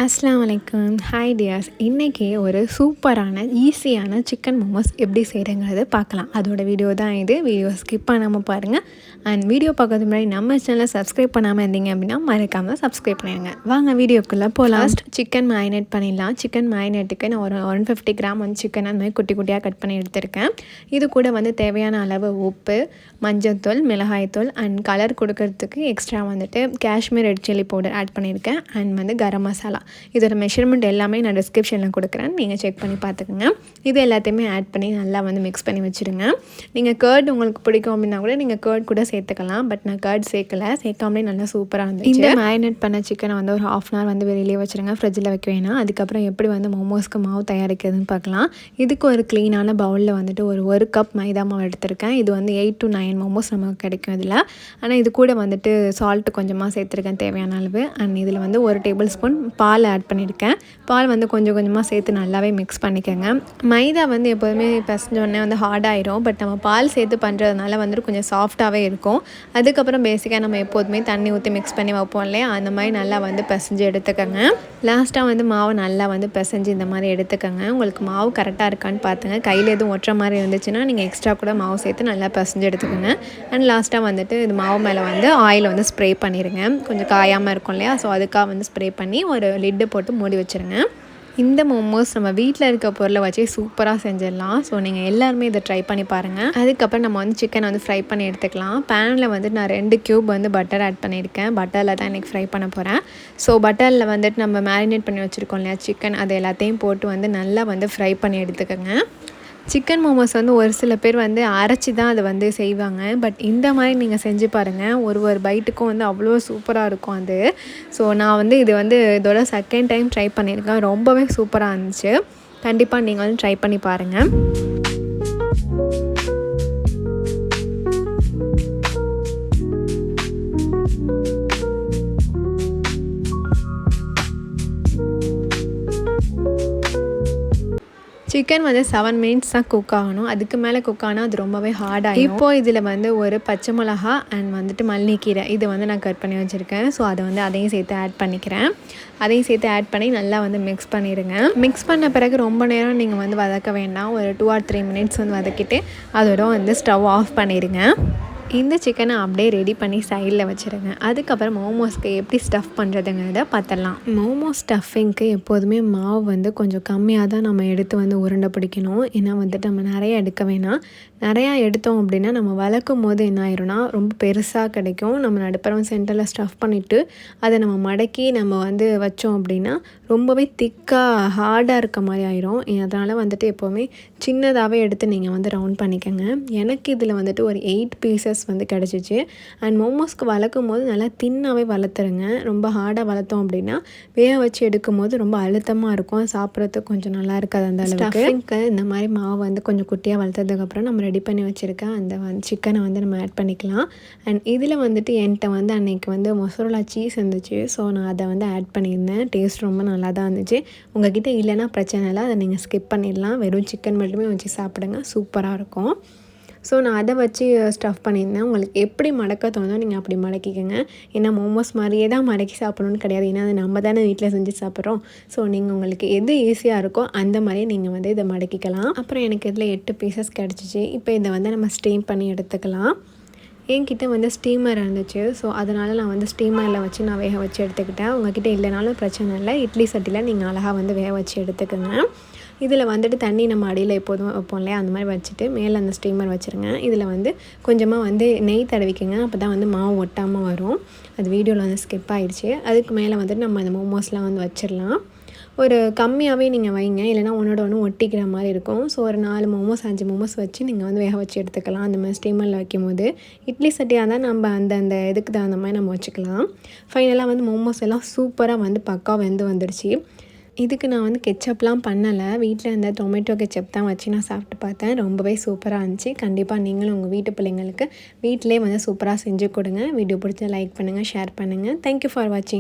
அஸ்ஸலாமு அலைக்கும். Hi tears. இன்றைக்கி ஒரு சூப்பரான ஈஸியான சிக்கன் மோமோஸ் எப்படி செய்கிறங்கிறத பார்க்கலாம். அதோட வீடியோ தான் இது. வீடியோ ஸ்கிப் பண்ணாமல் பாருங்கள். அண்ட் வீடியோ பார்க்கறது முன்னாடி நம்ம சேனலை சப்ஸ்கிரைப் பண்ணாமல் இருந்தீங்க அப்படின்னா மறக்காமல் சப்ஸ்கிரைப் பண்ணிடுங்க. வாங்க வீடியோக்குள்ளே போகலாம். சிக்கன் மேரினேட் பண்ணிடலாம். சிக்கன் மேரினேட்டுக்கு நான் ஒரு 150 கிராம் வந்து சிக்கன் அந்த மாதிரி குட்டி குட்டியாக கட் பண்ணி எடுத்திருக்கேன். இது கூட வந்து தேவையான அளவு உப்பு, மஞ்சள்தூள், மிளகாய்த்தூள் அண்ட் கலர் கொடுக்கறதுக்கு எக்ஸ்ட்ரா வந்துட்டு Kashmir red chilli powder add பண்ணியிருக்கேன். அண்ட் வந்து கரம் மசாலா. இதோட மெஷர்மெண்ட் எல்லாமே நான் டிஸ்கிரிப்ஷனில் கொடுக்குறேன், நீங்கள் செக் பண்ணி பார்த்துக்குங்க. இது எல்லாத்தையுமே ஆட் பண்ணி நல்லா வந்து மிக்ஸ் பண்ணி வச்சுருங்க. நீங்கள் கர்ட் உங்களுக்கு பிடிக்கும் அப்படின்னா கூட நீங்கள் கர்ட் கூட சேர்த்துக்கலாம். பட் நான் கர்ட் சேர்க்காமலே நல்லா சூப்பராக இருந்துச்சு. இந்த மேரினேட் பண்ண சிக்கனை வந்து ஒரு 1/2 hour வந்து வெளியிலே வச்சுருங்க, ஃப்ரிட்ஜில் வைக்க வேணாம். அதுக்கப்புறம் எப்படி வந்து மோமோஸ்க்கு மாவு தயாரிக்கிறதுன்னு பார்க்கலாம். இதுக்கு ஒரு க்ளீனான பவுலில் வந்துட்டு ஒரு கப் மைதா மாவு எடுத்திருக்கேன். இது வந்து 8 to 9 மோமோஸ் நமக்கு கிடைக்கும் இதில். ஆனால் இது கூட வந்துட்டு சால்ட்டு கொஞ்சமாக சேர்த்துருக்கேன் தேவையான அளவு. அண்ட் இதில் வந்து 1 டேபிள் ஸ்பூன் பால் ஆட் பண்ணியிருக்கேன். பால் வந்து கொஞ்சம் கொஞ்சமாக சேர்த்து நல்லாவே மிக்ஸ் பண்ணிக்கோங்க. மைதா வந்து எப்போதுமே பிசைஞ்சோடனே வந்து ஹார்டாயிரும். பட் நம்ம பால் சேர்த்து பண்ணுறதுனால வந்துட்டு கொஞ்சம் சாஃப்டாகவே இருக்கும். அதுக்கப்புறம் பேசிக்காக நம்ம எப்போதுமே தண்ணி ஊற்றி மிக்ஸ் பண்ணி வைப்போம் இல்லையா, அந்த மாதிரி நல்லா வந்து பிசைஞ்சு எடுத்துக்கோங்க. லாஸ்ட்டாக வந்து மாவு நல்லா வந்து பிசைஞ்சு இந்த மாதிரி எடுத்துக்கோங்க. உங்களுக்கு மாவு கரெக்டாக இருக்கான்னு பார்த்துங்க. கையில் எதுவும் ஒட்டுற மாதிரி இருந்துச்சுன்னா நீங்கள் எக்ஸ்ட்ரா கூட மாவு சேர்த்து நல்லா பிசைஞ்சு எடுத்துக்கோங்க. அண்ட் லாஸ்ட்டாக வந்துட்டு இது மாவு மேலே வந்து ஆயில் வந்து ஸ்ப்ரே பண்ணிடுங்க. கொஞ்சம் காயாமல் இருக்கும் இல்லையா, ஸோ அதுக்காக வந்து ஸ்ப்ரே பண்ணி ஒரு லிட்டு போட்டு மூடி வச்சுருங்க. இந்த மோமோஸ் நம்ம வீட்டில் இருக்க பொருளை வச்சு சூப்பராக செஞ்சிடலாம். ஸோ நீங்கள் எல்லாருமே இதை ட்ரை பண்ணி பாருங்கள். அதுக்கப்புறம் நம்ம வந்து சிக்கனை வந்து ஃப்ரை பண்ணி எடுத்துக்கலாம். பேனில் வந்து நான் 2 கியூப் வந்து பட்டர் ஆட் பண்ணியிருக்கேன். பட்டரில் தான் இன்றைக்கி ஃப்ரை பண்ண போகிறேன். ஸோ பட்டரில் வந்துட்டு நம்ம மேரினேட் பண்ணி வச்சுருக்கோம் இல்லையா சிக்கன், அது எல்லாத்தையும் போட்டு வந்து நல்லா வந்து ஃப்ரை பண்ணி எடுத்துக்கோங்க. சிக்கன் மோமோஸ் வந்து ஒரு சில பேர் வந்து அரைச்சி தான் அதை வந்து செய்வாங்க. பட் இந்த மாதிரி நீங்கள் செஞ்சு பாருங்கள். ஒரு பைட்டுக்கும் வந்து அவ்வளோ சூப்பராக இருக்கும் அது. ஸோ நான் வந்து இதோட செகண்ட் டைம் ட்ரை பண்ணியிருக்கேன். ரொம்பவே சூப்பராக இருந்துச்சு. கண்டிப்பாக நீங்கள் வந்து ட்ரை பண்ணி பாருங்கள். சிக்கன் வந்து 7 minutes தான் குக் ஆகணும். அதுக்கு மேலே குக் ஆனால் அது ரொம்பவே ஹார்டாகிடும். இப்போது இதில் வந்து ஒரு பச்சை மிளகா அண்ட் வந்துட்டு மல்லிக்கீரை இது வந்து நான் கட் பண்ணி வச்சுருக்கேன். ஸோ அதை வந்து அதையும் சேர்த்து ஆட் பண்ணிக்கிறேன். அதையும் சேர்த்து ஆட் பண்ணி நல்லா வந்து மிக்ஸ் பண்ணிடுங்க. மிக்ஸ் பண்ண பிறகு ரொம்ப நேரம் நீங்கள் வந்து வதக்க வேண்டாம். ஒரு 2 or 3 minutes வந்து வதக்கிட்டு அதோட வந்து ஸ்டவ் ஆஃப் பண்ணிடுங்க. இந்த சிக்கனை அப்படியே ரெடி பண்ணி சைடில் வச்சுருங்க. அதுக்கப்புறம் மோமோஸ்க்கு எப்படி ஸ்டஃப் பண்ணுறதுங்கிறத பார்த்துடலாம். மோமோஸ் ஸ்டஃபிங்க்கு எப்போதுமே மாவு வந்து கொஞ்சம் கம்மியாக தான் நம்ம எடுத்து வந்து உருண்டை பிடிக்கணும். ஏன்னா வந்துட்டு நம்ம நிறையா எடுக்க வேணாம். நிறையா எடுத்தோம் அப்படின்னா நம்ம வளர்க்கும் போது என்ன ஆயிரும்னா ரொம்ப பெருசாக கிடைக்கும். நம்ம நடுப்புறம் சென்டரில் ஸ்டஃப் பண்ணிவிட்டு அதை நம்ம மடக்கி நம்ம வந்து வச்சோம் அப்படின்னா ரொம்பவே திக்காக ஹார்டாக இருக்க மாதிரி ஆயிரும். அதனால் வந்துட்டு எப்போவுமே சின்னதாகவே எடுத்து நீங்கள் வந்து ரவுண்ட் பண்ணிக்கோங்க. எனக்கு இதில் வந்துட்டு ஒரு 8 pieces வந்து கிடச்சிச்சு. அண்ட் மோமோஸ்க்கு வளர்க்கும் போது நல்லா தின்னாகவே வளர்த்துருங்க. ரொம்ப ஹார்டாக வளர்த்தோம் அப்படின்னா வேக வச்சு எடுக்கும் போது ரொம்ப அழுத்தமாக இருக்கும். சாப்பிட்றதுக்கு கொஞ்சம் நல்லா இருக்காது. அந்த அளவுக்கு இந்த மாதிரி மாவு வந்து கொஞ்சம் குட்டியாக வளர்த்ததுக்கப்புறம் நம்ம ரெடி பண்ணி வச்சுருக்கேன் அந்த சிக்கனை வந்து நம்ம ஆட் பண்ணிக்கலாம். அண்ட் இதில் வந்துட்டு என்கிட்ட வந்து அன்றைக்கி வந்து மொசரோலா சீஸ் இருந்துச்சு. ஸோ நான் அதை வந்து ஆட் பண்ணியிருந்தேன். டேஸ்ட் ரொம்ப நல்லா தான் இருந்துச்சு. உங்கள்கிட்ட இல்லைன்னா பிரச்சனை இல்லை, அதை நீங்கள் ஸ்கிப் பண்ணிடலாம். வெறும் சிக்கன் மட்டுமே வச்சு சாப்பிடுங்க, சூப்பராக இருக்கும். ஸோ நான் அதை வச்சு ஸ்டஃப் பண்ணியிருந்தேன். உங்களுக்கு எப்படி மடக்க தோணுதோ நீங்கள் அப்படி மடக்கிக்கோங்க. ஏன்னா மோமோஸ் மாதிரியே தான் மடக்கி சாப்பிடணும்னு கிடையாது. ஏன்னா அது நம்ம தானே வீட்டில் செஞ்சு சாப்பிட்றோம். ஸோ நீங்கள் உங்களுக்கு எது ஈஸியாக இருக்கோ அந்த மாதிரியே நீங்கள் வந்து இதை மடக்கிக்கலாம். அப்புறம் எனக்கு இதில் 8 pieces கிடச்சிச்சு. இப்போ இதை வந்து நம்ம ஸ்டீம் பண்ணி எடுத்துக்கலாம். என்கிட்ட வந்து ஸ்டீமர் இருந்துச்சு. ஸோ அதனால் நான் வந்து ஸ்டீமரில் வச்சு நான் வேக வச்சு எடுத்துக்கிட்டேன். உங்கள்கிட்ட இல்லைனாலும் பிரச்சனை இல்லை. இட்லி சட்டியில் நீங்கள் அழகாக வந்து வேக வச்சு எடுத்துக்கோங்க. இதில் வந்துட்டு தண்ணி நம்ம அடியில் எப்போதும் வைப்போம் இல்லையா, அந்த மாதிரி வச்சுட்டு மேலே அந்த ஸ்டீமர் வச்சுருங்க. இதில் வந்து கொஞ்சமாக வந்து நெய் தடவிக்கங்க. அப்போ தான் வந்து மாவு ஒட்டாமல் வரும். அது வீடியோவில் வந்து ஸ்கிப் ஆகிடுச்சு. அதுக்கு மேலே வந்துட்டு நம்ம அந்த மோமோஸ்லாம் வந்து வச்சிடலாம். ஒரு கம்மியாகவே நீங்கள் வைங்க, இல்லைனா ஒன்றோட ஒன்று ஒட்டிக்கிற மாதிரி இருக்கும். ஸோ ஒரு 4 மோமோஸ் 5 மோமோஸ் வச்சு நீங்கள் வந்து வேக வச்சு எடுத்துக்கலாம். அந்த மாதிரி ஸ்டீமரில் வைக்கும் போது இட்லி சட்டியாக தான் நம்ம அந்த இதுக்கு தகுந்த மாதிரி நம்ம வச்சுக்கலாம். ஃபைனலாக வந்து மோமோஸ் எல்லாம் சூப்பராக வந்து பக்கா வெந்து வந்துடுச்சு. இதுக்கு நான் வந்து கெச்சப்லாம் பண்ணலை. வீட்டில் இருந்த டொமேட்டோ கெச்சப் தான் வச்சு நான் சாப்பிட்டு பார்த்தேன். ரொம்பவே சூப்பராக இருந்துச்சு. கண்டிப்பாக நீங்களும் உங்கள் வீட்டு பிள்ளைங்களுக்கு வீட்டிலே வந்து சூப்பராக செஞ்சு கொடுங்க. வீடியோ பிடிச்சா லைக் பண்ணுங்கள், ஷேர் பண்ணுங்கள். தேங்க்யூ ஃபார் வாட்சிங்.